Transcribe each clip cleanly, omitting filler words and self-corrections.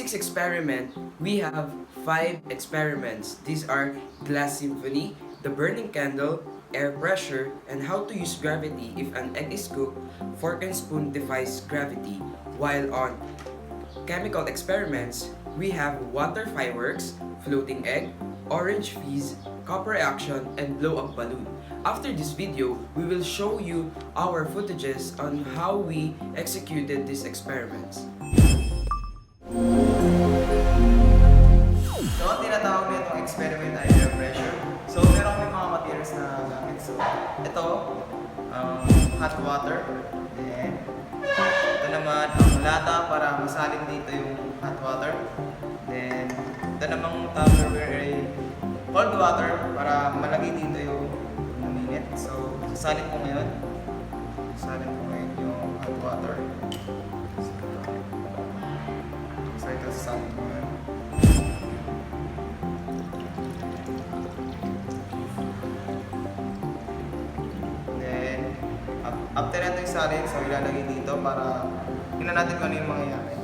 physics experiment, we have 5 experiments. These are glass symphony, the burning candle, air pressure, and how to use gravity if an egg is cooked. Fork and spoon defies gravity. While on chemical experiments, we have water fireworks, floating egg, orange fizz, copper reaction, and blow up balloon. After this video, we will show you our footages on how we executed these experiments. So, ang tinatawag na itong experiment ay air pressure. So, meron kami mga materials na gamit. So, ito, hot water. Then, ito naman ang lata para masalin dito yung hot water. Then, ito namang Tupperware ay cold water para malagay dito yung uminit. So, sasalin ko ngayon. Sasalin ko ngayon yung hot water. So, ito sasalin ko ngayon. After natin isalin, so ilalagay dito para tingnan natin kung ano yung mangyayari.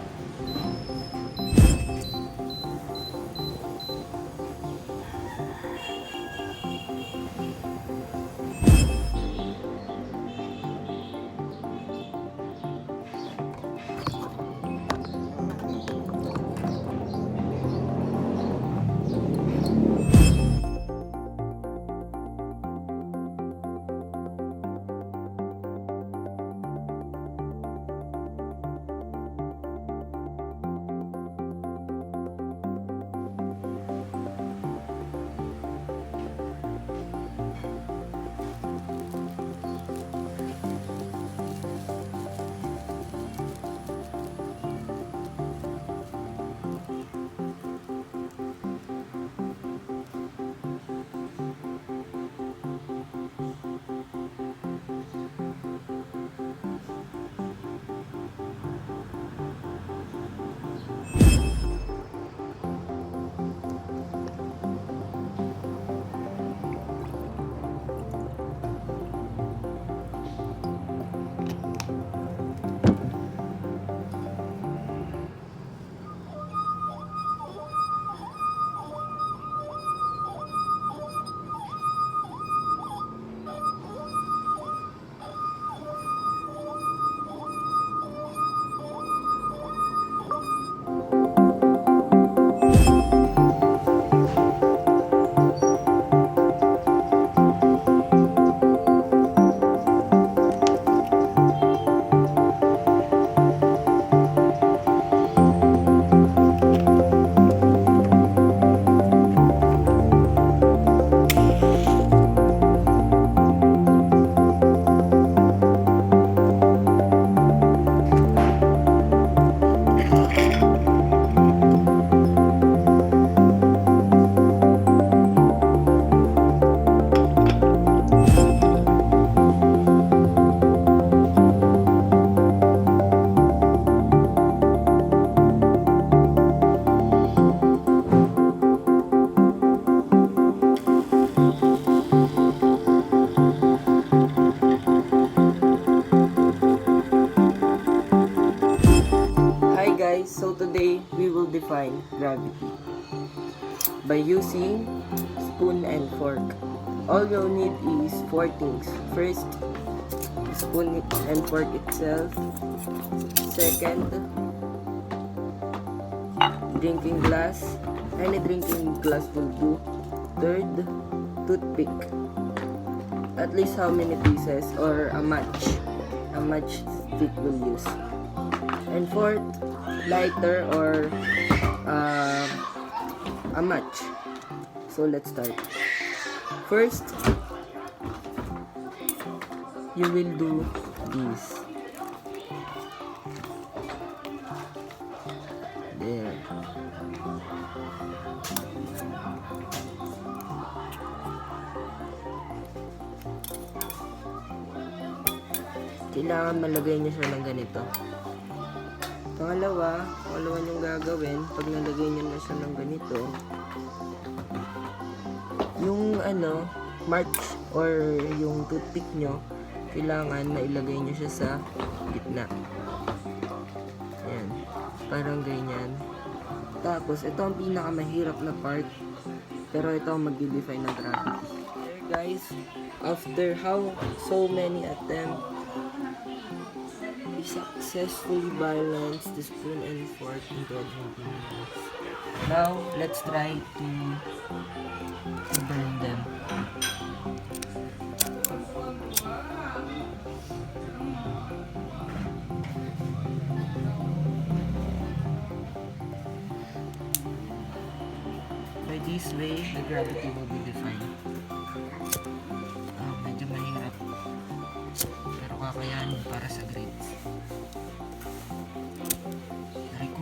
So today we will define gravity by using spoon and fork. All you'll need is 4 things. First, spoon and fork itself. Second, drinking glass. Any drinking glass will do. Third, toothpick. At least how many pieces or a match stick will use. And fourth, lighter or a match. So let's start. First, you will do this. There. Kailangan malagay niyo siya ng ganito. Pangalawa niyong gagawin, pag nalagay niyo na siya ng ganito, yung march or yung toothpick nyo, kailangan na ilagay nyo siya sa gitna. Ayan, parang ganyan. Tapos, ito ang pinakamahirap na part. Pero ito ang mag-define ng gravity. There guys, after so many attempts, we successfully balanced the spoon and fork into a drinking glass. Now, let's try to burn them. By this way, the gravity will be defined. Medyo mahirap. Pero kakayanin para sa grades. Aray ko.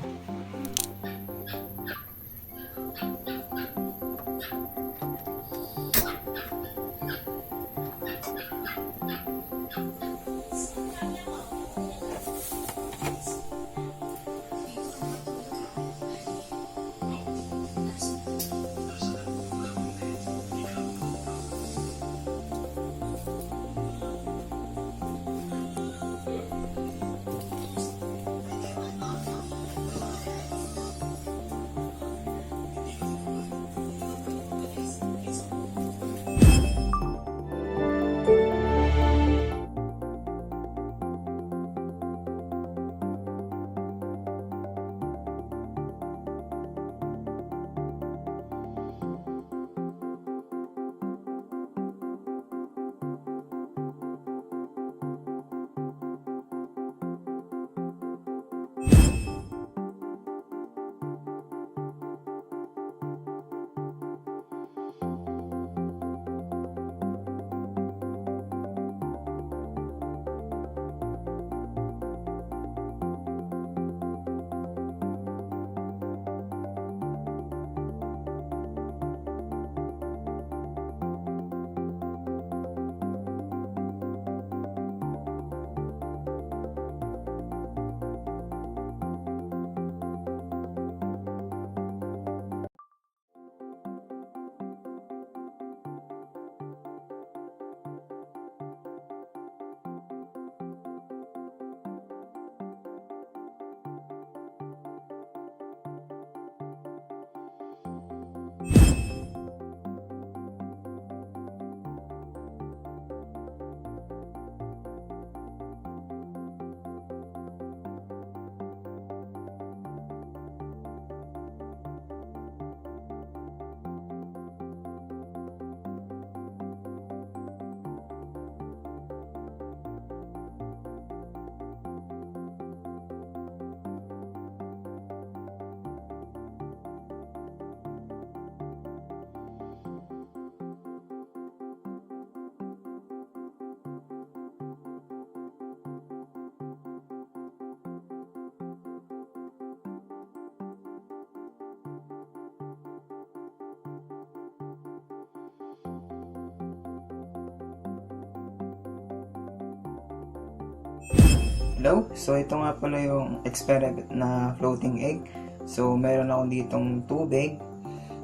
Hello? So ito nga pala yung experiment na floating egg. So meron ako ditong tubig,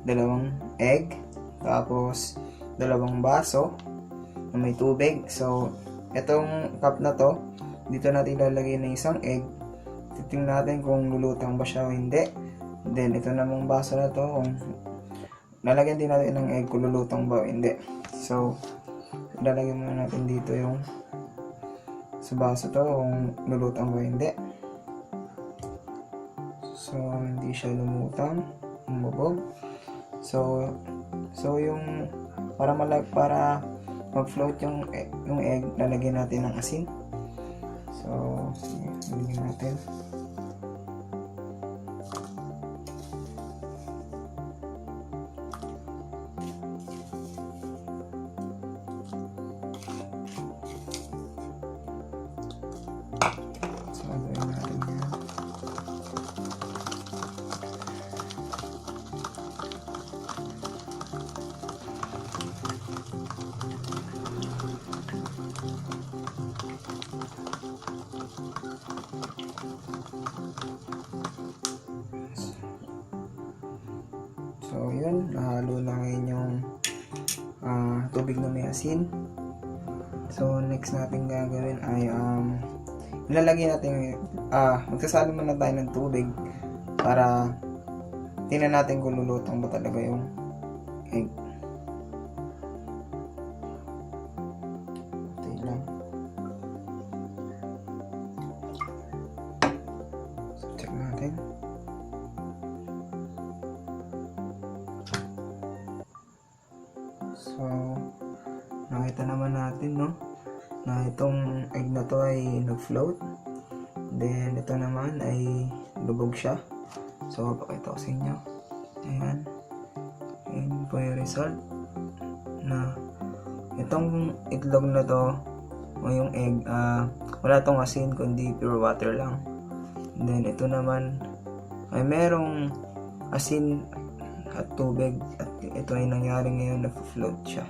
dalawang egg, tapos dalawang baso na may tubig. So itong cup na to, dito natin ilalagay na isang egg. Titingnan natin kung lulutang ba siya o hindi. Then ito namang baso na to, kung lalagyan din natin ng egg kung lulutang ba o hindi. So ilalagay muna natin dito yung sa baso to kung lulutang ba hindi. So hindi siya lumutang, umubog. So yung para mag-float yung egg, lalagyan natin ng asin. So lalagyan natin. So yun, nahalo na ngayon yung tubig na may asin. So next natin gagawin ay ilalagay natin magsasalo muna tayo ng tubig para tingnan natin kung lulutang ba talaga yung egg. Ito lang. So, check natin. So, nakita naman natin, no, na itong egg na to ay nag-float. Then, ito naman ay lubog siya. So, pakita ko sa inyo. Ayan. Ayan po yung result. Na, itong itlog na to, o yung egg, wala tong asin, kundi pure water lang. Then, ito naman, ay merong asin at tubig. At ito ay nangyari ngayon, na-float siya.